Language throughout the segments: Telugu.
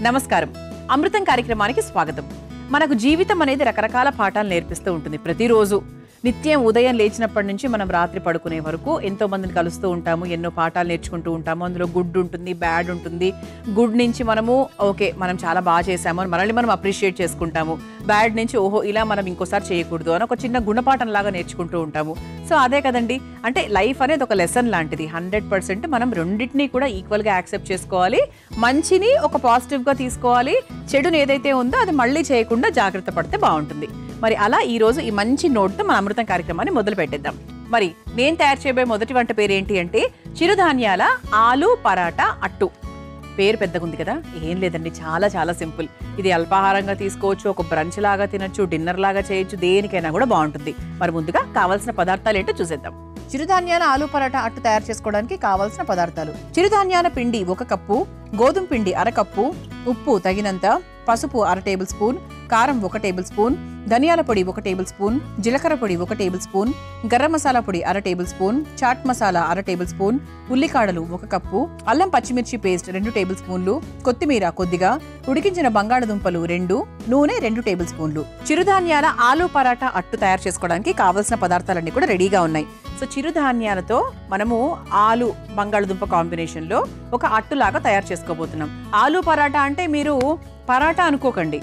నమస్కారం. అమృతం కార్యక్రమానికి స్వాగతం. మనకు జీవితం అనేది రకరకాల పాఠాలు నేర్పిస్తూ ఉంటుంది. ప్రతిరోజు నిత్యం ఉదయం లేచినప్పటి నుంచి మనం రాత్రి పడుకునే వరకు ఎంతో మందిని కలుస్తూ ఉంటాము, ఎన్నో పాఠాలు నేర్చుకుంటూ ఉంటాము. అందులో గుడ్ ఉంటుంది, బ్యాడ్ ఉంటుంది. గుడ్ నుంచి మనము ఓకే మనం చాలా బాగా చేసాము అని మనల్ని మనం అప్రిషియేట్ చేసుకుంటాము. బ్యాడ్ నుంచి ఓహో ఇలా మనం ఇంకోసారి చేయకూడదు అని ఒక చిన్న గుణపాఠం లాగా నేర్చుకుంటూ ఉంటాము. సో అదే కదండి, అంటే లైఫ్ అనేది ఒక లెసన్ లాంటిది. 100% మనం రెండింటినీ కూడా ఈక్వల్గా యాక్సెప్ట్ చేసుకోవాలి. మంచిని ఒక పాజిటివ్గా తీసుకోవాలి, చెడుని ఏదైతే ఉందో అది మళ్ళీ చేయకుండా జాగ్రత్త పడితే బాగుంటుంది. మరి అలా ఈరోజు ఈ మంచి నోట్తో మన అమృతం కార్యక్రమాన్ని మొదలు పెట్టేద్దాం. మరి నేను తయారు చేయబోయే మొదటి వంట పేరు ఏంటి అంటే చిరుధాన్యాల ఆలు పరాటా అట్టు. పేరు పెద్దగా ఉంది కదా, ఏం లేదండి, చాలా చాలా సింపుల్. ఇది అల్పాహారంగా తీసుకోవచ్చు, ఒక బ్రంచ్ లాగా తినొచ్చు, డిన్నర్ లాగా చేయొచ్చు, దేనికైనా కూడా బాగుంటుంది. మరి ముందుగా కావాల్సిన పదార్థాలు ఏంటో చూసేద్దాం. చిరుధాన్యాల ఆలు పరాటా అట్టు తయారు చేసుకోవడానికి కావాల్సిన పదార్థాలు: చిరుధాన్యాల పిండి 1 కప్పు, గోధుమ పిండి 1/2 కప్పు, ఉప్పు తగినంత, పసుపు 1/2 టేబుల్ స్పూన్, కారం 1 టేబుల్ స్పూన్, ధనియాల పొడి 1 టేబుల్ స్పూన్, జీలకర్ర పొడి 1 టేబుల్ స్పూన్, గరం మసాలా పొడి 1/2 tablespoon, chaat masala 1/2 tablespoon, ఉల్లికాడలు 1 కప్పు, అల్లం పచ్చిమిర్చి పేస్ట్ 2 టేబుల్ స్పూన్లు, కొత్తిమీర కొద్దిగా, ఉడికించిన బంగాళదుంపలు 2, నూనె 2 టేబుల్ స్పూన్లు. చిరుధాన్యాల ఆలు పరాటా అట్టు తయారు చేసుకోవడానికి కావాల్సిన పదార్థాలన్నీ కూడా రెడీగా ఉన్నాయి. సో చిరుధాన్యాలతో మనము ఆలు బంగాళదుంప కాంబినేషన్లో ఒక అట్టులాగా తయారు చేసుకోబోతున్నాం. ఆలు పరాటా అంటే మీరు పరాటా అనుకోకండి,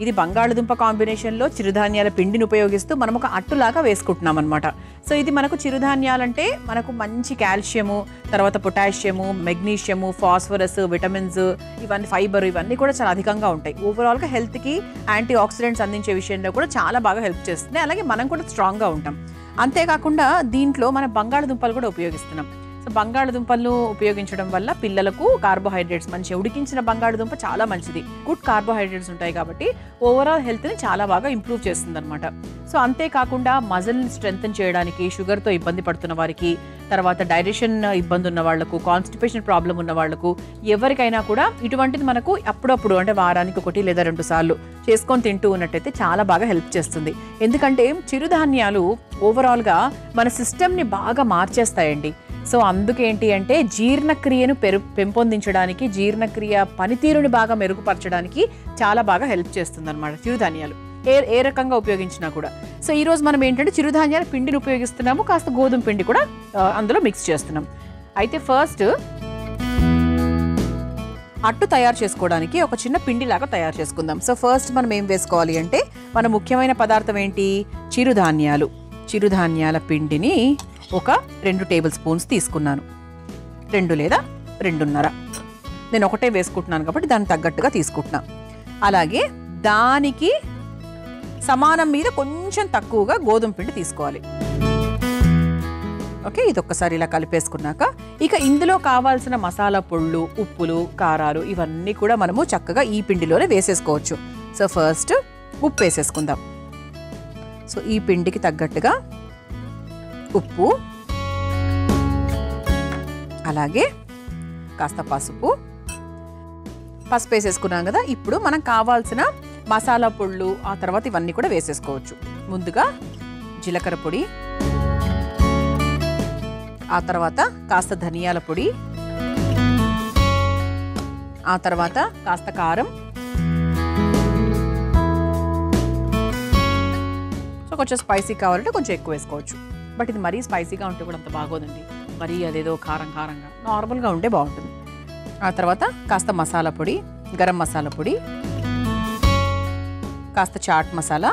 ఇది బంగాళదుంప కాంబినేషన్లో చిరుధాన్యాల పిండిని ఉపయోగిస్తూ మనం ఒక అట్టులాగా వేసుకుంటున్నాం అనమాట. సో ఇది మనకు చిరుధాన్యాలంటే మనకు మంచి కాల్షియము, తర్వాత పొటాషియము, మెగ్నీషియము, ఫాస్ఫరస్, విటమిన్స్, ఇవన్నీ ఫైబర్, ఇవన్నీ కూడా చాలా అధికంగా ఉంటాయి. ఓవరాల్గా హెల్త్కి యాంటీ ఆక్సిడెంట్స్ అందించే విషయంలో కూడా చాలా బాగా హెల్ప్ చేస్తుంది. అలాగే మనం కూడా స్ట్రాంగ్గా ఉంటాం. అంతేకాకుండా దీంట్లో మన బంగాళదుంపలు కూడా ఉపయోగిస్తున్నాం. సో బంగాళదుంపలను ఉపయోగించడం వల్ల పిల్లలకు కార్బోహైడ్రేట్స్, మంచి ఉడికించిన బంగాళదుంప చాలా మంచిది, గుడ్ కార్బోహైడ్రేట్స్ ఉంటాయి కాబట్టి ఓవరాల్ హెల్త్ని చాలా బాగా ఇంప్రూవ్ చేస్తుంది అనమాట. సో అంతేకాకుండా మజిల్ని స్ట్రెంగ్తన్ చేయడానికి, షుగర్తో ఇబ్బంది పడుతున్న వారికి, తర్వాత డైజెషన్ ఇబ్బంది ఉన్న వాళ్లకు, కాన్స్టిపేషన్ ప్రాబ్లం ఉన్న వాళ్లకు, ఎవరికైనా కూడా ఇటువంటిది మనకు అప్పుడప్పుడు అంటే వారానికి 1 లేదా 2 సార్లు చేసుకొని తింటూ ఉన్నట్టయితే చాలా బాగా హెల్ప్ చేస్తుంది. ఎందుకంటే చిరుధాన్యాలు ఓవరాల్గా మన సిస్టమ్ని బాగా మార్చేస్తాయండి. సో అందుకేంటి అంటే జీర్ణక్రియను పెంపొందించడానికి, జీర్ణక్రియ పనితీరుని బాగా మెరుగుపరచడానికి చాలా బాగా హెల్ప్ చేస్తుంది అనమాట చిరుధాన్యాలు, ఏ రకంగా ఉపయోగించినా కూడా. సో ఈరోజు మనం ఏంటంటే చిరుధాన్యాల పిండిని ఉపయోగిస్తున్నాము, కాస్త గోధుమ పిండి కూడా అందులో మిక్స్ చేస్తున్నాం. అయితే ఫస్ట్ అట్టు తయారు చేసుకోవడానికి ఒక చిన్న పిండిలాగా తయారు చేసుకుందాం. సో ఫస్ట్ మనం ఏం వేసుకోవాలి అంటే మన ముఖ్యమైన పదార్థం ఏంటి, చిరుధాన్యాలు. చిరుధాన్యాల పిండిని ఒక 2 టేబుల్ స్పూన్స్ తీసుకున్నాను, 2 లేదా 2.5. నేను ఒకటే వేసుకుంటున్నాను కాబట్టి దానికి తగ్గట్టుగా తీసుకుంటున్నాను. అలాగే దానికి సమానం మీద కొంచెం తక్కువగా గోధుమ పిండి తీసుకోవాలి. ఓకే, ఇది ఒక్కసారి ఇలా కలిపేసుకున్నాక ఇక ఇందులో కావాల్సిన మసాలా పొళ్ళు, ఉప్పులు, కారాలు ఇవన్నీ కూడా మనము చక్కగా ఈ పిండిలోనే వేసేసుకోవచ్చు. సో ఫస్ట్ ఉప్పు వేసేసుకుందాం. సో ఈ పిండికి తగ్గట్టుగా ఉప్పు, అలాగే కాస్త పసుపు వేసేసుకున్నాం కదా. ఇప్పుడు మనం కావాల్సిన మసాలా పొళ్ళు, ఆ తర్వాత ఇవన్నీ కూడా వేసేసుకోవచ్చు. ముందుగా జీలకర్ర పొడి, ఆ తర్వాత కాస్త ధనియాల పొడి, ఆ తర్వాత కాస్త కారం, సో కొంచెం స్పైసీ కావాలంటే కొంచెం ఎక్కువ వేసుకోవచ్చు. బట్ ఇది మరీ స్పైసీగా ఉంటే కూడా అంత బాగోదండి, మరీ అదేదో కారంగా నార్మల్గా ఉంటే బాగుంటుంది. ఆ తర్వాత కాస్త మసాలా పొడి, గరం మసాలా పొడి, కాస్త చాట్ మసాలా,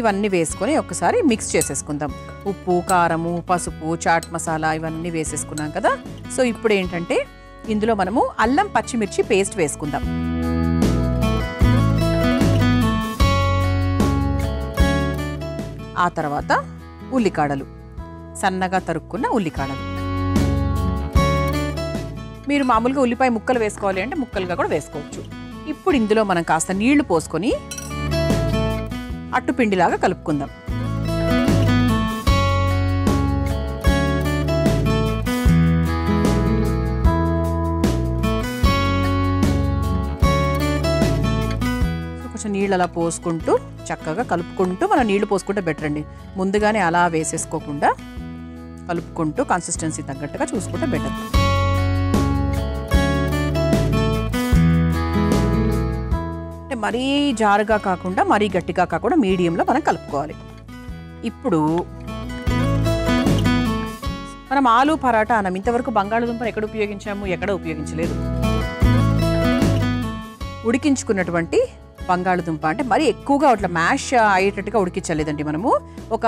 ఇవన్నీ వేసుకొని ఒక్కసారి మిక్స్ చేసేసుకుందాం. ఉప్పు, కారము, పసుపు, చాట్ మసాలా ఇవన్నీ వేసేసుకున్నాం కదా. సో ఇప్పుడు ఏంటంటే ఇందులో మనము అల్లం పచ్చిమిర్చి పేస్ట్ వేసుకుందాం. ఆ తర్వాత ఉల్లికాడలు, సన్నగా తరుక్కున్న ఉల్లికాడలు. మీరు మామూలుగా ఉల్లిపాయ ముక్కలు వేసుకోవాలి అంటే ముక్కలుగా కూడా వేసుకోవచ్చు. ఇప్పుడు ఇందులో మనం కాస్త నీళ్లు పోసుకొని అట్టుపిండిలాగా కలుపుకుందాం. కొంచెం నీళ్ళు అలా పోసుకుంటూ చక్కగా కలుపుకుంటూ, మనం నీళ్లు పోసుకుంటే బెటర్ అండి. ముందుగానే అలా వేసేసుకోకుండా కలుపుకుంటూ కన్సిస్టెన్సీ తగ్గట్టుగా చూసుకుంటే బెటర్. మరీ జారుగా కాకుండా మరీ గట్టిగా కాకుండా మీడియంలో మనం కలుపుకోవాలి. ఇప్పుడు మనం ఆలు పరాటా అన్నం. ఇంతవరకు బంగాళదుంపను ఎక్కడ ఉపయోగించాము? ఎక్కడ ఉపయోగించలేదు. ఉడికించుకున్నటువంటి బంగాళదుంప అంటే మరీ ఎక్కువగా అట్లా మ్యాష్ అయ్యేటట్టుగా ఉడికించలేదండి. మనము ఒక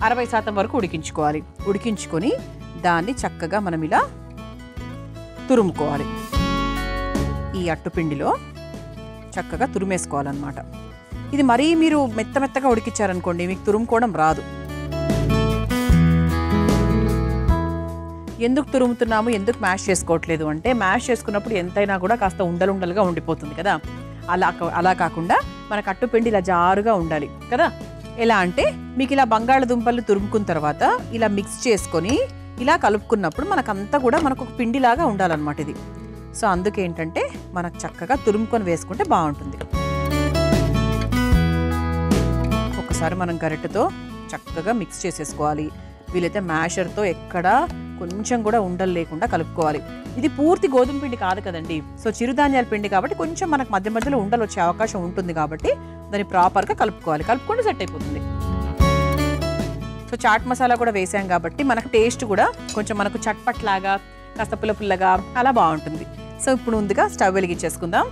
60% వరకు ఉడికించుకోవాలి. ఉడికించుకొని దాన్ని చక్కగా మనం ఇలా తురుముకోవాలి. ఈ అట్టుపిండిలో చక్కగా తురిమేసుకోవాలన్నమాట. ఇది మరీ మీరు మెత్తగా ఉడికించారనుకోండి, మీకు తురుముకోవడం రాదు. ఎందుకు తురుముతున్నాము, ఎందుకు మ్యాష్ చేసుకోవట్లేదు అంటే, మ్యాష్ చేసుకున్నప్పుడు ఎంతైనా కూడా కాస్త ఉండలుండలుగా ఉండిపోతుంది కదా. అలా కాకుండా మనకు అట్టుపిండి ఇలా జారుగా ఉండాలి కదా. ఎలా అంటే, మీకు ఇలా బంగాళదుంపలు తురుముకున్న తర్వాత ఇలా మిక్స్ చేసుకొని ఇలా కలుపుకున్నప్పుడు మనకంతా కూడా మనకు ఒక పిండిలాగా ఉండాలన్నమాట ఇది. సో అందుకేంటంటే మనకు చక్కగా తురుముకొని వేసుకుంటే బాగుంటుంది. ఒకసారి మనం గరిటెతో చక్కగా మిక్స్ చేసేసుకోవాలి. వీలైతే మ్యాషర్తో ఎక్కడ కొంచెం కూడా ఉండలు లేకుండా కలుపుకోవాలి. ఇది పూర్తి గోధుమ పిండి కాదు కదండి. సో చిరుధాన్యాల పిండి కాబట్టి కొంచెం మనకు మధ్య మధ్యలో ఉండలు వచ్చే అవకాశం ఉంటుంది కాబట్టి దాన్ని ప్రాపర్గా కలుపుకోవాలి. కలుపుకుంటే సెట్ అయిపోతుంది. సో చాట్ మసాలా కూడా వేసాం కాబట్టి మనకు టేస్ట్ కూడా కొంచెం మనకు చట్పట్ లాగా కాస్త పుల్లగా అలా బాగుంటుంది. సో ఇప్పుడు ముందుగా స్టవ్ వెలిగించేసుకుందాం.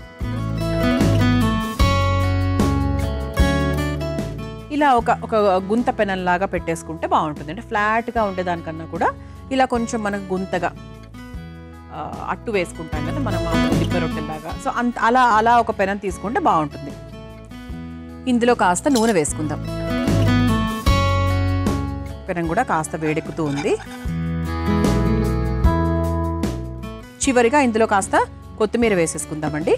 ఇలా ఒక గుంత పెనంలాగా పెట్టేసుకుంటే బాగుంటుంది. అంటే ఫ్లాట్గా ఉండేదానికన్నా కూడా ఇలా కొంచెం మనకు గుంతగా అట్టు వేసుకుంటాం కదా మనం దిబ్బ రొట్టెలాగా. సో అలా ఒక పెనం తీసుకుంటే బాగుంటుంది. ఇందులో కాస్త నూనె వేసుకుందాం. పెనం కూడా కాస్త వేడెక్కుతూ ఉంది. చివరిగా ఇందులో కాస్త కొత్తిమీర వేసేసుకుందామండి.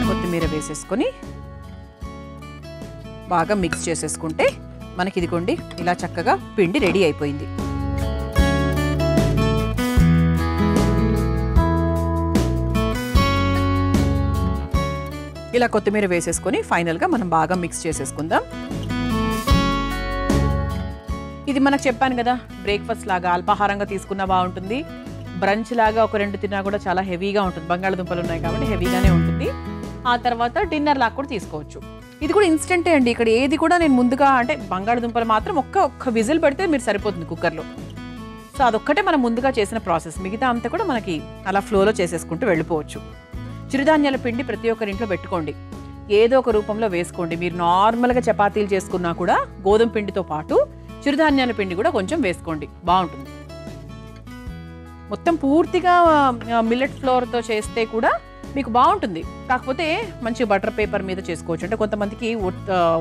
కొత్తిమీర వేసేసుకొని బాగా మిక్స్ చేసేసుకుంటే మనకి ఇదిగోండి ఇలా చక్కగా పిండి రెడీ అయిపోయింది. ఇలా కొత్తిమీర వేసేసుకొని ఫైనల్గా మనం బాగా మిక్స్ చేసేసుకుందాం. ఇది మనకు చెప్పాను కదా, బ్రేక్ఫాస్ట్ లాగా అల్పాహారంగా తీసుకున్నా బాగుంటుంది. బ్రంచ్ లాగా ఒక 2 తిన్నా కూడా చాలా హెవీగా ఉంటుంది. బంగాళదుంపలు ఉన్నాయి కాబట్టి హెవీగానే ఉంటుంది. ఆ తర్వాత డిన్నర్ లాగా కూడా తీసుకోవచ్చు. ఇది కూడా ఇన్స్టెంటే అండి. ఇక్కడ ఏది కూడా నేను ముందుగా అంటే బంగాళదుంపలు మాత్రం ఒక్క విజిల్ పెడితే మీరు సరిపోతుంది కుక్కర్లో. సో అదొక్కటే మనం ముందుగా చేసిన ప్రాసెస్. మిగతా అంతా కూడా మనకి అలా ఫ్లోలో చేసేసుకుంటూ వెళ్ళిపోవచ్చు. చిరుధాన్యాల పిండి ప్రతి ఒక్కరింట్లో పెట్టుకోండి. ఏదో ఒక రూపంలో వేసుకోండి. మీరు నార్మల్గా చపాతీలు చేసుకున్నా కూడా గోధుమ పిండితో పాటు చిరుధాన్యాల పిండి కూడా కొంచెం వేసుకోండి, బాగుంటుంది. మొత్తం పూర్తిగా మిల్లెట్ ఫ్లోర్తో చేస్తే కూడా మీకు బాగుంటుంది. కాకపోతే మంచి బటర్ పేపర్ మీద చేసుకోవచ్చు. అంటే కొంతమందికి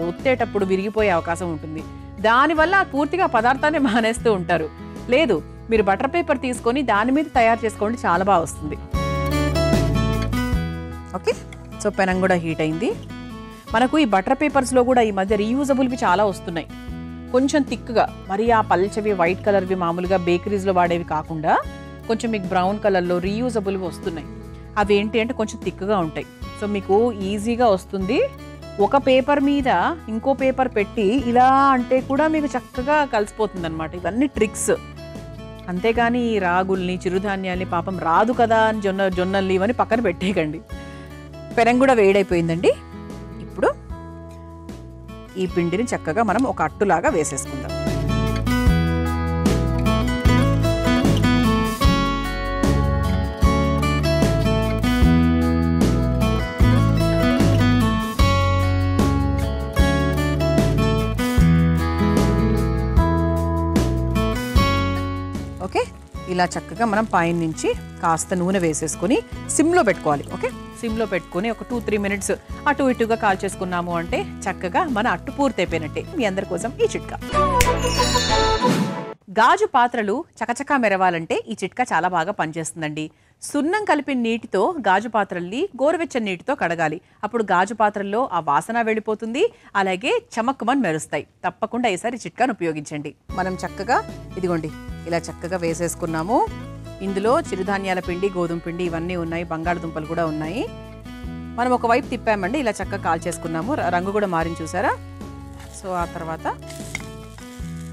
ఒత్తేటప్పుడు విరిగిపోయే అవకాశం ఉంటుంది. దానివల్ల పూర్తిగా పదార్థాన్ని మానేస్తూ ఉంటారు. లేదు, మీరు బటర్ పేపర్ తీసుకొని దాని మీద తయారు చేసుకోండి, చాలా బాగా వస్తుంది. ఓకే, సో పెనం కూడా హీట్ అయింది. మనకు ఈ బటర్ పేపర్స్లో కూడా ఈ మధ్య రీయూజబుల్వి చాలా వస్తున్నాయి. కొంచెం థిక్గా, మరి ఆ పల్చవి వైట్ కలర్వి మామూలుగా బేకరీస్లో వాడేవి కాకుండా కొంచెం మీకు బ్రౌన్ కలర్లో రీయూజబుల్వి వస్తున్నాయి. అవి ఏంటి అంటే కొంచెం థిక్గా ఉంటాయి. సో మీకు ఈజీగా వస్తుంది. ఒక పేపర్ మీద ఇంకో పేపర్ పెట్టి ఇలా అంటే కూడా మీకు చక్కగా కలిసిపోతుంది అనమాట. ఇవన్నీ ట్రిక్స్. అంతేగాని ఈ రాగుల్ని చిరుధాన్యాల్ని పాపం రాదు కదా అని జొన్నల్ని ఇవన్నీ పక్కన పెట్టేయకండి. పెనం కూడా వేడైపోయిందండి. ఇప్పుడు ఈ పిండిని చక్కగా మనం ఒక అట్టులాగా వేసేసుకుందాం. ఓకే, ఇలా చక్కగా మనం పైన నుంచి కాస్త నూనె వేసేసుకొని సిమ్లో పెట్టుకోవాలి. ఓకే, సిమ్లో పెట్టుకొని ఒక 2-3 మినిట్స్ అటు ఇటుగా కాల్చేసుకున్నాము అంటే చక్కగా మన అట్టు పూర్తయిపోయినట్టే. మీ అందరి కోసం ఈ చిట్కా. గాజు పాత్రలు చకచకా మెరవాలంటే ఈ చిట్కా చాలా బాగా పనిచేస్తుందండి. సున్నం కలిపిన నీటితో గాజు పాత్రల్ని గోరువెచ్చని నీటితో కడగాలి. అప్పుడు గాజు పాత్రల్లో ఆ వాసన వెళ్ళిపోతుంది, అలాగే చమక్కుమని మెరుస్తాయి. తప్పకుండా ఈసారి చిట్కాను ఉపయోగించండి. మనం చక్కగా ఇదిగోండి ఇలా చక్కగా వేసేసుకున్నాము. ఇందులో చిరుధాన్యాల పిండి, గోధుమ పిండి ఇవన్నీ ఉన్నాయి, బంగాళదుంపలు కూడా ఉన్నాయి. మనం ఒకవైపు తిప్పామండి, ఇలా చక్కగా కాల్చేసుకున్నాము. రంగు కూడా మారింది చూసారా. సో ఆ తర్వాత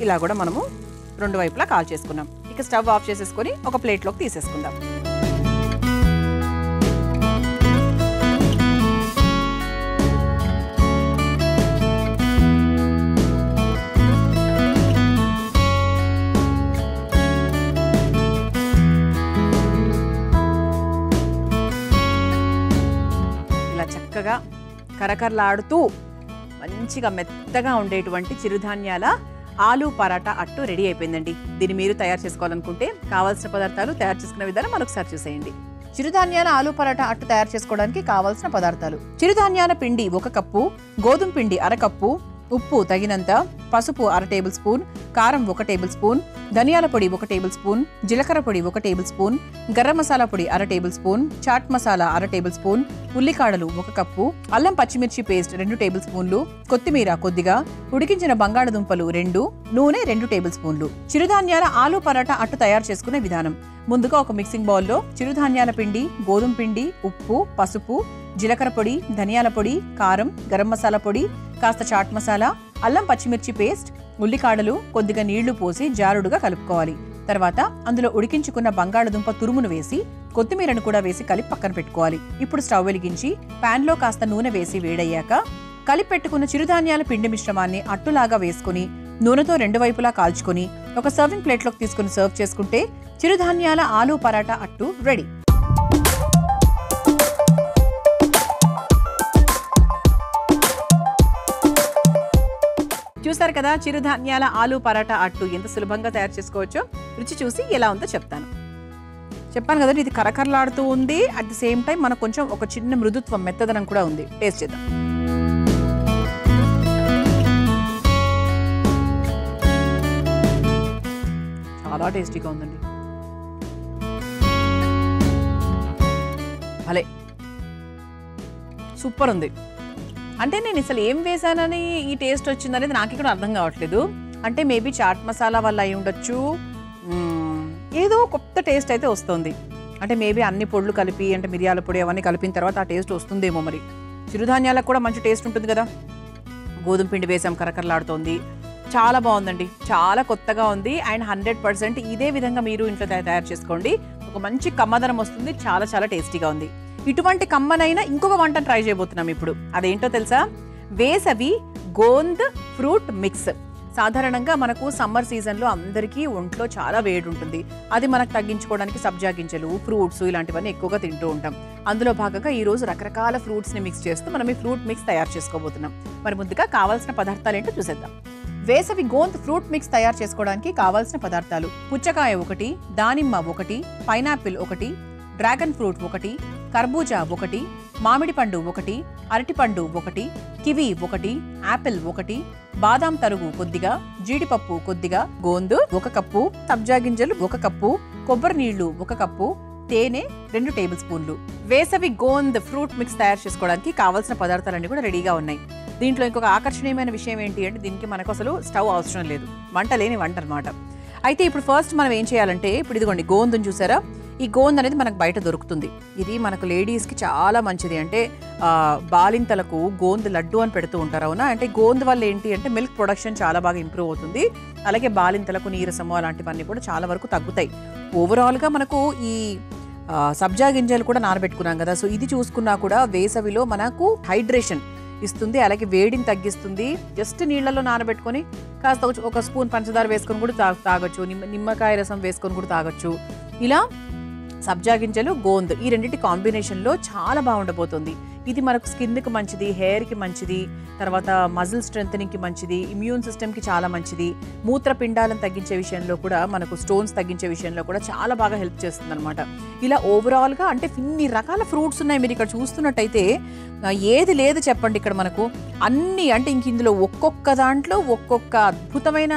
ఇలా కూడా మనము 2 వైపులా కాల్చేసుకున్నాం. ఇక స్టవ్ ఆఫ్ చేసేసుకొని ఒక ప్లేట్లోకి తీసేసుకుందాం. చక్కగా కరకరలాడుతూ మంచిగా మెత్తగా ఉండేటువంటి చిరుధాన్యాల ఆలు పరాటా అట్టు రెడీ అయిపోయిందండి. దీన్ని మీరు తయారు చేసుకోవాలనుకుంటే కావాల్సిన పదార్థాలు, తయారు చేసుకునే విధానం మరొకసారి చూసేయండి. చిరుధాన్యాల ఆలు పరాటా అట్టు తయారు చేసుకోవడానికి కావాల్సిన పదార్థాలు: చిరుధాన్యాల పిండి 1 కప్పు, గోధుమ పిండి 1/2 కప్పు, ఉప్పు తగినంత, పసుపు 1/2 టేబుల్ స్పూన్, కారం 1 టేబుల్ స్పూన్, ధనియాల పొడి 1 టేబుల్ స్పూన్, జీలకర్ర పొడి 1 టేబుల్ స్పూన్, గరం మసాలా పొడి 1/2 tablespoon, chaat masala 1/2 tablespoon, ఉల్లికాడలు 1 కప్పు, అల్లం పచ్చిమిర్చి పేస్ట్ 2 టేబుల్ స్పూన్లు, కొత్తిమీర కొద్దిగా, ఉడికించిన బంగాళదుంపలు 2, నూనె 2 టేబుల్ స్పూన్లు. చిరుధాన్యాల ఆలు పరాటా అట్టు తయారు చేసుకునే విధానం: ముందుగా ఒక మిక్సింగ్ బౌల్లో చిరుధాన్యాల పిండి, గోధుమ పిండి, ఉప్పు, పసుపు, జీలకర్ర పొడి, ధనియాల పొడి, కారం, గరం మసాలా పొడి, కాస్త చాట్ మసాలా, అల్లం పచ్చిమిర్చి పేస్ట్, ఉల్లికాడలు, కొద్దిగా నీళ్లు పోసి జారుడుగా కలుపుకోవాలి. తర్వాత అందులో ఉడికించుకున్న బంగాళదుంప తురుమును వేసి కొత్తిమీరను కూడా వేసి కలిపి పక్కన పెట్టుకోవాలి. ఇప్పుడు స్టవ్ వెలిగించి పాన్ లో కాస్త నూనె వేసి వేడయ్యాక కలిపి పెట్టుకున్న చిరుధాన్యాల పిండి మిశ్రమాన్ని అట్టులాగా వేసుకుని నూనెతో 2 వైపులా కాల్చుకొని ఒక సర్వింగ్ ప్లేట్లోకి తీసుకుని సర్వ్ చేసుకుంటే చిరుధాన్యాల ఆలు పరాటా అట్టు రెడీ. చూసారు కదా, చిరుధాన్యాల ఆలు పరాటా అట్టు ఎంత సులభంగా తయారు చేసుకోవచ్చో. రుచి చూసి ఎలా ఉందో చెప్పాను కదా, ఇది కరకరలాడుతూ ఉంది. అట్ ది సేమ్ టైం మనకు కొంచెం ఒక చిన్న మృదుత్వం, మెత్తదనం కూడా ఉంది. టేస్ట్ చేద్దాం. చాలా టేస్టీగా ఉందండి. భలే సూపర్ ఉంది. అంటే నేను అసలు ఏం వేసానని ఈ టేస్ట్ వచ్చింది అనేది నాకు ఇక్కడ అర్థం కావట్లేదు. అంటే మేబీ చాట్ మసాలా వల్ల అయి ఉండొచ్చు, ఏదో కొత్త టేస్ట్ అయితే వస్తుంది. అంటే మేబీ అన్ని పొడులు కలిపి, అంటే మిరియాల పొడి అవన్నీ కలిపిన తర్వాత ఆ టేస్ట్ వస్తుందేమో. మరి చిరుధాన్యాలకు కూడా మంచి టేస్ట్ ఉంటుంది కదా. గోధుమ పిండి వేసాం, కరకరలాడుతోంది. చాలా బాగుందండి, చాలా కొత్తగా ఉంది. అండ్ 100% ఇదే విధంగా మీరు ఇంట్లో తయారు చేసుకోండి. ఒక మంచి కమ్మదనం వస్తుంది. చాలా చాలా టేస్టీగా ఉంది. ఇటువంటి కమ్మనైనా ఇంకొక వంటను ట్రై చేయబోతున్నాం ఇప్పుడు. అదేంటో తెలుసా? వేసవి గోంద్ ఫ్రూట్ మిక్స్. సాధారణంగా మనకు సమ్మర్ సీజన్లో అందరికీ ఒంట్లో చాలా వేడి ఉంటుంది. అది మనకు తగ్గించుకోవడానికి సబ్జా గింజలు, ఫ్రూట్స్ ఇలాంటివన్నీ ఎక్కువగా తింటూ ఉంటాం. అందులో భాగంగా ఈ రోజు రకరకాల ఫ్రూట్స్ని మిక్స్ చేస్తూ మనం ఈ ఫ్రూట్ మిక్స్ తయారు చేసుకోబోతున్నాం. మరి ముందుగా కావాల్సిన పదార్థాలు ఏంటో చూసేద్దాం. వేసవి గోంద్ ఫ్రూట్ మిక్స్ తయారు చేసుకోవడానికి కావాల్సిన పదార్థాలు: పుచ్చకాయ 1, దానిమ్మ 1, పైనాపిల్ 1, డ్రాగన్ ఫ్రూట్ 1, కర్బూజా 1, మామిడి పండు 1, అరటిపండు 1, కివి 1, యాపిల్ 1, బాదాం తరుగు కొద్దిగా, జీడిపప్పు కొద్దిగా, గోందు 1 కప్పు, సబ్జా గింజలు 1 కప్పు, కొబ్బరి నీళ్లు 1 కప్పు, తేనె 2 టేబుల్ స్పూన్లు. వేసవి గోంద్ ఫ్రూట్ మిక్స్ తయారు చేసుకోవడానికి కావాల్సిన పదార్థాలన్నీ కూడా రెడీగా ఉన్నాయి. దీంట్లో ఇంకొక ఆకర్షణీయమైన విషయం ఏంటి అంటే, దీనికి మనకు అసలు స్టవ్ అవసరం లేదు. వంట లేని వంట అనమాట. అయితే ఇప్పుడు ఫస్ట్ మనం ఏం చేయాలంటే, ఇప్పుడు ఇదిగోండి గోందుని చూసారా? ఈ గోంద్ అనేది మనకు బయట దొరుకుతుంది. ఇది మనకు లేడీస్కి చాలా మంచిది. అంటే బాలింతలకు గోంద్ లడ్డు అని పెడుతూ ఉంటారు, అవునా? అంటే గోంద్ వల్ల ఏంటి అంటే మిల్క్ ప్రొడక్షన్ చాలా బాగా ఇంప్రూవ్ అవుతుంది. అలాగే బాలింతలకు నీరసము అలాంటివన్నీ కూడా చాలా వరకు తగ్గుతాయి. ఓవరాల్గా మనకు ఈ సబ్జా గింజలు కూడా నానబెట్టుకున్నాం కదా, సో ఇది చూసుకున్నా కూడా వేసవిలో మనకు హైడ్రేషన్ ఇస్తుంది, అలాగే వేడిని తగ్గిస్తుంది. జస్ట్ నీళ్లలో నానబెట్టుకొని కాస్త ఒక స్పూన్ పంచదార వేసుకొని కూడా తాగొచ్చు, నిమ్మకాయ రసం వేసుకొని కూడా తాగొచ్చు. ఇలా సబ్జా గింజలు, గోంద్ ఈ రెండింటి కాంబినేషన్లో చాలా బాగుండబోతుంది. ఇది మనకు స్కిన్కి మంచిది, హెయిర్కి మంచిది, తర్వాత మజిల్ స్ట్రెంథనింగ్కి మంచిది, ఇమ్యూన్ సిస్టమ్కి చాలా మంచిది, మూత్రపిండాలను తగ్గించే విషయంలో కూడా, మనకు స్టోన్స్ తగ్గించే విషయంలో కూడా చాలా బాగా హెల్ప్ చేస్తుంది అనమాట. ఇలా ఓవరాల్గా అంటే ఇన్ని రకాల ఫ్రూట్స్ ఉన్నాయి. మీరు ఇక్కడ చూస్తున్నట్టయితే ఏది లేదు చెప్పండి ఇక్కడ మనకు అన్ని. అంటే ఇంక ఇందులో ఒక్కొక్క దాంట్లో ఒక్కొక్క అద్భుతమైన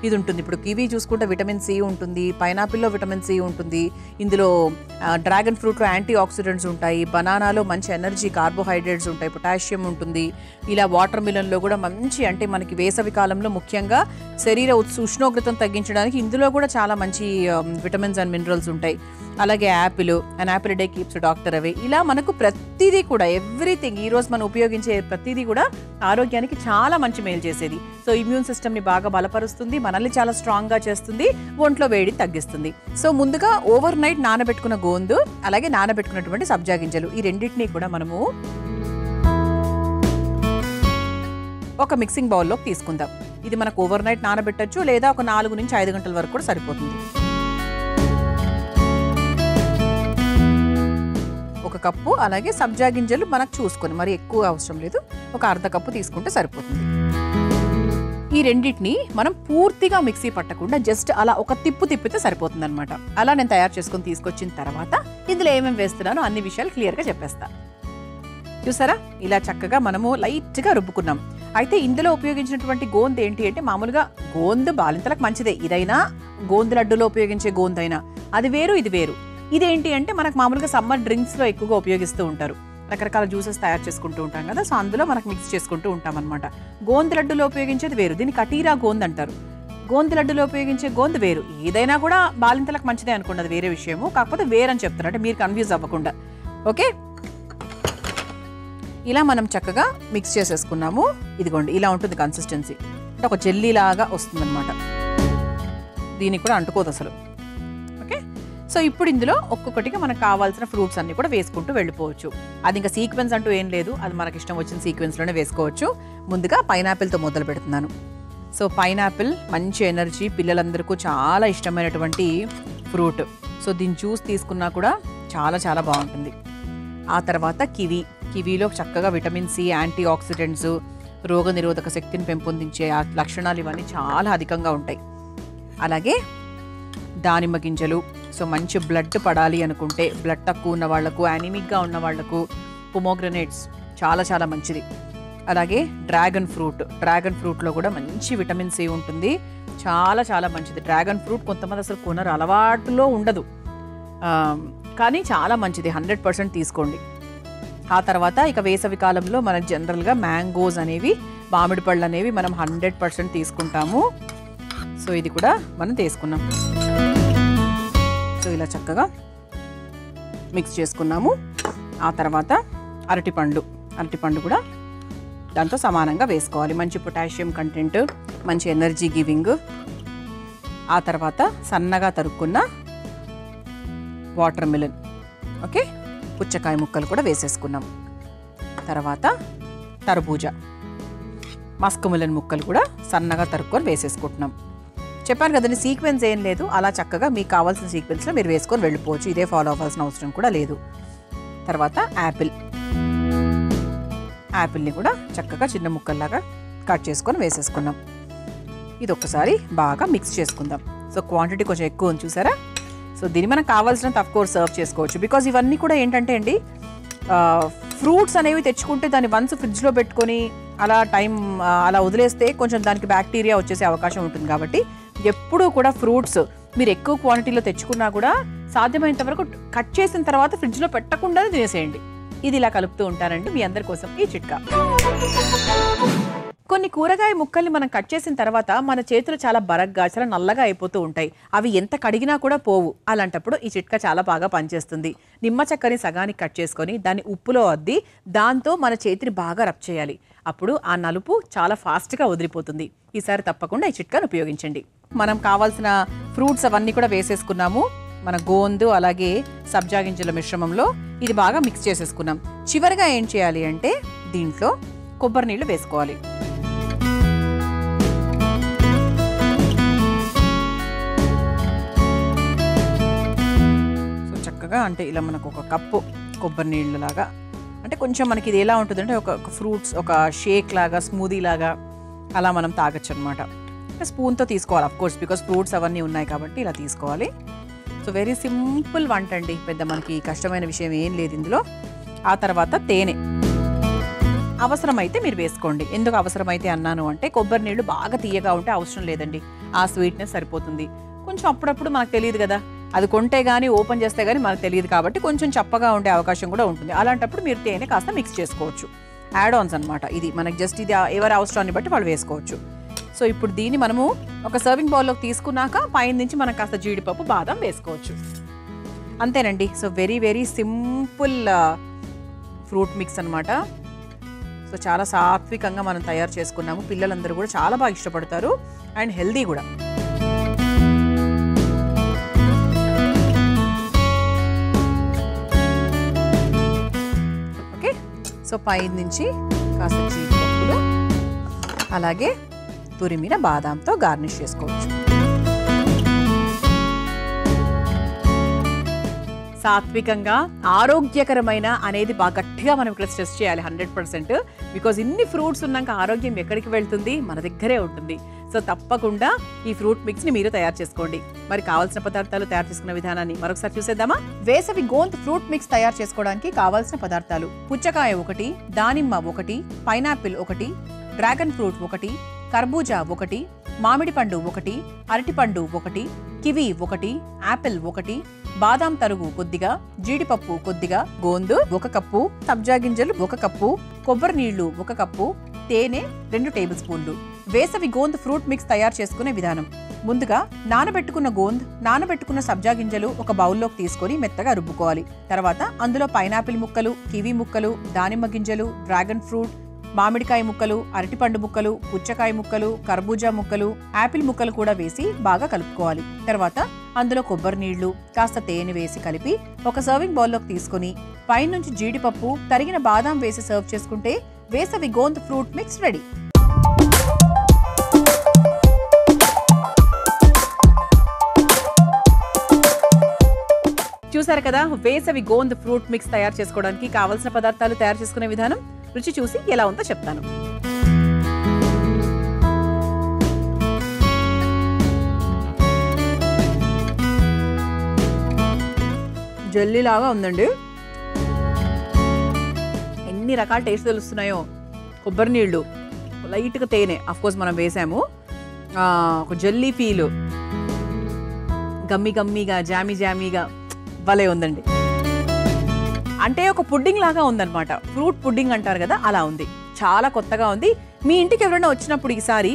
ఇది ఉంటుంది. ఇప్పుడు కివీ చూసుకుంటే విటమిన్ సి ఉంటుంది, పైనాపిల్లో విటమిన్ సి ఉంటుంది, ఇందులో డ్రాగన్ ఫ్రూట్లో యాంటీ ఆక్సిడెంట్స్ ఉంటాయి, బనానాలో మంచి ఎనర్జీ కార్బోహైడ్రేట్స్ ఉంటాయి, పొటాషియం ఉంటుంది. ఇలా వాటర్ మిలన్లో కూడా మంచి, అంటే మనకి వేసవి కాలంలో ముఖ్యంగా శరీర ఉష్ణోగ్రతను తగ్గించడానికి ఇందులో కూడా చాలా మంచి విటమిన్స్ అండ్ మినరల్స్ ఉంటాయి. అలాగే Apple, and Apple day keeps doctor away. ఇలా మనకు ప్రతిదీ కూడా, ఎవ్రీథింగ్ ఈరోజు మనం ఉపయోగించే ప్రతిదీ కూడా ఆరోగ్యానికి చాలా మంచి మేలు చేసేది. సో ఇమ్యూన్ సిస్టమ్ని బాగా బలపరుస్తుంది, మనల్ని చాలా స్ట్రాంగ్గా చేస్తుంది, ఒంట్లో వేడిని తగ్గిస్తుంది. సో ముందుగా ఓవర్ నైట్ నానబెట్టుకున్న గోందు, అలాగే నానబెట్టుకున్నటువంటి సబ్జా గింజలు, ఈ రెండింటినీ కూడా మనము ఒక మిక్సింగ్ బౌల్లోకి తీసుకుందాం. ఇది మనకు ఓవర్ నైట్ నానబెట్టచ్చు, లేదా ఒక 4 నుంచి 5 గంటల వరకు కూడా సరిపోతుంది. ఒక కప్పు, అలాగే సబ్జా గింజలు మనకు చూసుకొని, మరి ఎక్కువ అవసరం లేదు, ఒక అర్ధ కప్పు తీసుకుంటే సరిపోతుంది. ఈ రెండింటిని మనం పూర్తిగా మిక్సీ పట్టకుండా జస్ట్ అలా ఒక తిప్పితే సరిపోతుంది అనమాట. అలా నేను తయారు చేసుకొని తీసుకొచ్చిన తర్వాత ఇందులో ఏమేమి వేస్తున్నానో అన్ని విషయాలు క్లియర్గా చెప్పేస్తా. చూసారా, ఇలా చక్కగా మనము లైట్గా రుబ్బుకున్నాం. అయితే ఇందులో ఉపయోగించినటువంటి గోంద్ ఏంటి అంటే, మామూలుగా గోంద్ బాలింతలకు మంచిదే, ఇదైనా గోంద్ లడ్డులో ఉపయోగించే గోంద్ అయినా అది వేరు ఇది వేరు. ఇదేంటి అంటే మనకు మామూలుగా సమ్మర్ డ్రింక్స్లో ఎక్కువగా ఉపయోగిస్తూ ఉంటారు, రకరకాల జ్యూసెస్ తయారు చేసుకుంటూ ఉంటాం కదా, సో అందులో మనకు మిక్స్ చేసుకుంటూ ఉంటాం అనమాట. గోంద్ లడ్డులో ఉపయోగించేది వేరు, దీన్ని కటీరా గోంద్ అంటారు. గోంద్ లడ్డులో ఉపయోగించే గోంద్ వేరు. ఏదైనా కూడా బాలింతలకు మంచిదే అనుకోండి, అది వేరే విషయము, కాకపోతే వేరని చెప్తారు, అంటే మీరు కన్ఫ్యూజ్ అవ్వకుండా. ఓకే, ఇలా మనం చక్కగా మిక్స్ చేసేసుకున్నాము. ఇదిగోండి, ఇలా ఉంటుంది కన్సిస్టెన్సీ, అంటే ఒక జెల్లీ లాగా వస్తుంది అనమాట. దీనికి కూడా అంటుకోదు అసలు. ఓకే, సో ఇప్పుడు ఇందులో ఒక్కొక్కటిగా మనకు కావాల్సిన ఫ్రూట్స్ అన్ని కూడా వేసుకుంటూ వెళ్ళిపోవచ్చు. అది ఇంకా సీక్వెన్స్ అంటూ ఏం లేదు, అది మనకి ఇష్టం వచ్చిన సీక్వెన్స్లోనే వేసుకోవచ్చు. ముందుగా పైనాపిల్తో మొదలు పెడుతున్నాను. సో పైనాపిల్ మంచి ఎనర్జీ, పిల్లలందరికీ చాలా ఇష్టమైనటువంటి ఫ్రూట్. సో దీని జ్యూస్ తీసుకున్నా కూడా చాలా చాలా బాగుంటుంది. ఆ తర్వాత కివీలో చక్కగా విటమిన్ సి, యాంటీ ఆక్సిడెంట్స్, రోగనిరోధక శక్తిని పెంపొందించే ఆ లక్షణాలు ఇవన్నీ చాలా అధికంగా ఉంటాయి. అలాగే దానిమ్మ గింజలు, సో మంచి బ్లడ్ పడాలి అనుకుంటే, బ్లడ్ తక్కువ ఉన్న వాళ్లకు, యానిమిక్గా ఉన్న వాళ్లకు పొమోగ్రనేట్స్ చాలా చాలా మంచిది. అలాగే డ్రాగన్ ఫ్రూట్లో కూడా మంచి విటమిన్ సి ఉంటుంది, చాలా చాలా మంచిది. డ్రాగన్ ఫ్రూట్ కొంతమంది అసలు కొనరు, అలవాటులో ఉండదు, కానీ చాలా మంచిది, 100% తీసుకోండి. ఆ తర్వాత ఇక వేసవి కాలంలో మనకు జనరల్గా మ్యాంగోస్ అనేవి, మామిడి పళ్ళు అనేవి మనం 100% తీసుకుంటాము. సో ఇది కూడా మనం తీసుకున్నాం. సో ఇలా చక్కగా మిక్స్ చేసుకున్నాము. ఆ తర్వాత అరటిపండు కూడా దాంతో సమానంగా వేసుకోవాలి. మంచి పొటాషియం కంటెంట్, మంచి ఎనర్జీ గివింగ్. ఆ తర్వాత సన్నగా తరుక్కున్న వాటర్ మిలన్, ఓకే, పుచ్చకాయ ముక్కలు కూడా వేసేసుకున్నాం. తర్వాత తర్బూజా, మస్క్ మిలన్ ముక్కలు కూడా సన్నగా తరుక్కొని వేసేసుకుంటున్నాం. చెప్పాను కదండి, సీక్వెన్స్ ఏం లేదు, అలా చక్కగా మీకు కావాల్సిన సీక్వెన్స్లో మీరు వేసుకొని వెళ్ళిపోవచ్చు, ఇదే ఫాలో అవ్వాల్సిన అవసరం కూడా లేదు. తర్వాత యాపిల్ని కూడా చక్కగా చిన్న ముక్కల్లాగా కట్ చేసుకొని వేసేసుకున్నాం. ఇది ఒక్కసారి బాగా మిక్స్ చేసుకుందాం. సో క్వాంటిటీ కొంచెం ఎక్కువ ఉంది చూసారా. సో దీన్ని మనకు కావాల్సినంత ఆఫ్ కోర్స్ సర్వ్ చేసుకోవచ్చు. బికాజ్ ఇవన్నీ కూడా ఏంటంటే అండి, ఫ్రూట్స్ అనేవి తెచ్చుకుంటే దాన్ని వన్స్ ఫ్రిడ్జ్లో పెట్టుకొని అలా వదిలేస్తే కొంచెం దానికి బ్యాక్టీరియా వచ్చేసే అవకాశం ఉంటుంది. కాబట్టి ఎప్పుడూ కూడా ఫ్రూట్స్ మీరు ఎక్కువ క్వాంటిటీలో తెచ్చుకున్నా కూడా సాధ్యమైనంత వరకు కట్ చేసిన తర్వాత ఫ్రిడ్జ్లో పెట్టకుండానే తినేసేయండి. ఇది ఇలా కలుపుతూ ఉంటానండి మీ అందరి కోసం ఈ చిట్కా. కొన్ని కూరగాయ ముక్కల్ని మనం కట్ చేసిన తర్వాత మన చేతులు చాలా బరగ్గా, చాలా నల్లగా అయిపోతూ ఉంటాయి. అవి ఎంత కడిగినా కూడా పోవు. అలాంటప్పుడు ఈ చిట్కా చాలా బాగా పనిచేస్తుంది. నిమ్మ చెక్కని సగానికి కట్ చేసుకొని దాన్ని ఉప్పులో అద్ది దాంతో మన చేతిని బాగా రబ్ చేయాలి. అప్పుడు ఆ నలుపు చాలా ఫాస్ట్గా వదిలిపోతుంది. ఈసారి తప్పకుండా ఈ చిట్కాను ఉపయోగించండి. మనం కావాల్సిన ఫ్రూట్స్ అవన్నీ కూడా వేసేసుకున్నాము. మన గోందు అలాగే సబ్జా గింజల మిశ్రమంలో ఇది బాగా మిక్స్ చేసేసుకున్నాం. చివరిగా ఏం చేయాలి అంటే దీంట్లో కొబ్బరి నీళ్ళు వేసుకోవాలి. సో చక్కగా అంటే ఇలా మనకు ఒక కప్పు కొబ్బరి నీళ్ళు లాగా, అంటే కొంచెం మనకి ఇది ఎలా ఉంటుందంటే ఒక ఫ్రూట్స్ ఒక షేక్ లాగా, స్మూదీ లాగా అలా మనం తాగొచ్చు అనమాట. స్పూన్తో తీసుకోవాలి అఫ్ కోర్స్, బికాస్ ఫ్రూట్స్ అవన్నీ ఉన్నాయి కాబట్టి ఇలా తీసుకోవాలి. సో వెరీ సింపుల్ వంట అండి, పెద్ద మనకి కష్టమైన విషయం ఏం లేదు ఇందులో. ఆ తర్వాత తేనె అవసరమైతే మీరు వేసుకోండి. ఎందుకు అవసరమైతే అన్నాను అంటే కొబ్బరి నీళ్ళు బాగా తీయగా ఉంటే అవసరం లేదండి, ఆ స్వీట్నెస్ సరిపోతుంది. కొంచెం అప్పుడప్పుడు మనకు తెలియదు కదా, అది కొంటే కానీ ఓపెన్ చేస్తే కానీ మనకు తెలియదు కాబట్టి కొంచెం చప్పగా ఉండే అవకాశం కూడా ఉంటుంది. అలాంటప్పుడు మీరు తేనె కాస్త మిక్స్ చేసుకోవచ్చు. యాడ్ ఆన్స్ అనమాట ఇది, మనకి జస్ట్ ఇది ఎవరి అవసరాన్ని బట్టి వాళ్ళు వేసుకోవచ్చు. సో ఇప్పుడు దీన్ని మనము ఒక సర్వింగ్ బౌల్లోకి తీసుకున్నాక పైన నుంచి మనం కాస్త జీడిపప్పు, బాదం వేసుకోవచ్చు. అంతేనండి. So very very simple fruit mix అనమాట. సో చాలా సాత్వికంగా మనం తయారు చేసుకున్నాము. పిల్లలందరూ కూడా చాలా బాగా ఇష్టపడతారు అండ్ హెల్దీ కూడా. ఓకే, సో పైన నుంచి కాస్త జీడిపప్పులు అలాగే తురిమిన బాదాంతో గార్నిష్ చేసుకోవచ్చు. సాత్వికంగా ఆరోగ్యకరమైన అనేది బాగా గట్టిగా మనం ఇక్కడ స్ట్రెస్ చేయాలి 100%. బికాజ్ ఇన్ని ఫ్రూట్స్ ఉన్నాక ఆరోగ్యం ఎక్కడికి వెళ్తుంది, మన దగ్గరే ఉంటుంది. సో తప్పకుండా ఈ ఫ్రూట్ మిక్స్ ని మీరు తయారు చేసుకోండి. మరి కావాల్సిన పదార్థాలు తయారు చేసుకున్న విధానాన్ని మరొకసారి చూసేద్దామా? వేసవి గోంద్ ఫ్రూట్ మిక్స్ తయారు చేసుకోవడానికి కావాల్సిన పదార్థాలు: పుచ్చకాయ 1, దానిమ్మ 1, పైనాపిల్ 1, డ్రాగన్ ఫ్రూట్ 1, కర్బూజా 1, మామిడి పండు 1, అరటిపండు 1, కివి 1, యాపిల్ 1, బాదాం తరుగు కొద్దిగా, జీడిపప్పు కొద్దిగా, గోందు 1 కప్పు, సబ్జా గింజలు 1 కప్పు, కొబ్బరి నీళ్లు 1 కప్పు, తేనె 2 టేబుల్ స్పూన్లు. వేసవి గోంద్ ఫ్రూట్ మిక్స్ తయారు చేసుకునే విధానం: ముందుగా నానబెట్టుకున్న గోంద్, నానబెట్టుకున్న సబ్జా గింజలు ఒక బౌల్లోకి తీసుకొని మెత్తగా రుబ్బుకోవాలి. తర్వాత అందులో పైనాపిల్ ముక్కలు, కివి ముక్కలు, దానిమ్మ గింజలు, డ్రాగన్ ఫ్రూట్, మామిడికాయ ముక్కలు, అరటిపండు ముక్కలు, పుచ్చకాయ ముక్కలు, కర్బూజా ముక్కలు, యాపిల్ ముక్కలు కూడా వేసి బాగా కలుపుకోవాలి. తర్వాత అందులో కొబ్బరి నీళ్లు, కాస్త తేనె వేసి కలిపి ఒక సర్వింగ్ బౌల్లోకి తీసుకుని పైనుంచి జీడిపప్పు, తరిగిన బాదాం వేసి సర్వ్ చేసుకుంటే వేసవి గోంద్ ఫ్రూట్ మిక్స్ రెడీ. చూసారు కదా, వేసవి గోంద్ ఫ్రూట్ మిక్స్ తయారు చేసుకోవడానికి కావాల్సిన పదార్థాలు తయారు చేసుకునే విధానం. రుచి చూసి ఎలా ఉందో చెప్తాను. జెల్లీ లాగా ఉందండి. ఎన్ని రకాల టేస్ట్ తెలుస్తున్నాయో. కొబ్బరి నీళ్లు, లైట్గా తేనె, అఫ్ కోర్స్ మనం వేసాము, ఒక జెల్లీ ఫీలు, గమ్మి గమ్మిగా, జామీ జామీగా భలే ఉందండి. అంటే ఒక పుడ్డింగ్ లాగా ఉందన్నమాట. ఫ్రూట్ పుడ్డింగ్ అంటారు కదా, అలా ఉంది. చాలా కొత్తగా ఉంది. మీ ఇంటికి ఎవరైనా వచ్చినప్పుడు ఈసారి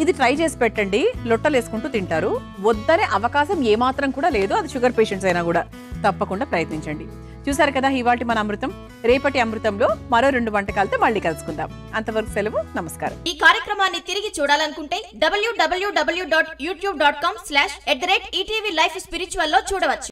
ఇది ట్రై చేసి పెట్టండి. లొట్టలు వేసుకుంటూ తింటారు. వద్దనే అవకాశం ఏమాత్రం కూడా లేదు. అది షుగర్ పేషెంట్స్ అయినా కూడా తప్పకుండా ప్రయత్నించండి. చూసారు కదా ఇవాల్టి మన అమృతం. రేపటి అమృతంలో మరో 2 వంటకాలతో మళ్ళీ కలుసుకుందాం. అంతవరకు సెలవు, నమస్కారం. ఈ కార్యక్రమాన్ని తిరిగి చూడాలనుకుంటే www.youtube.com/ETV Life Spiritual లో చూడవచ్చు.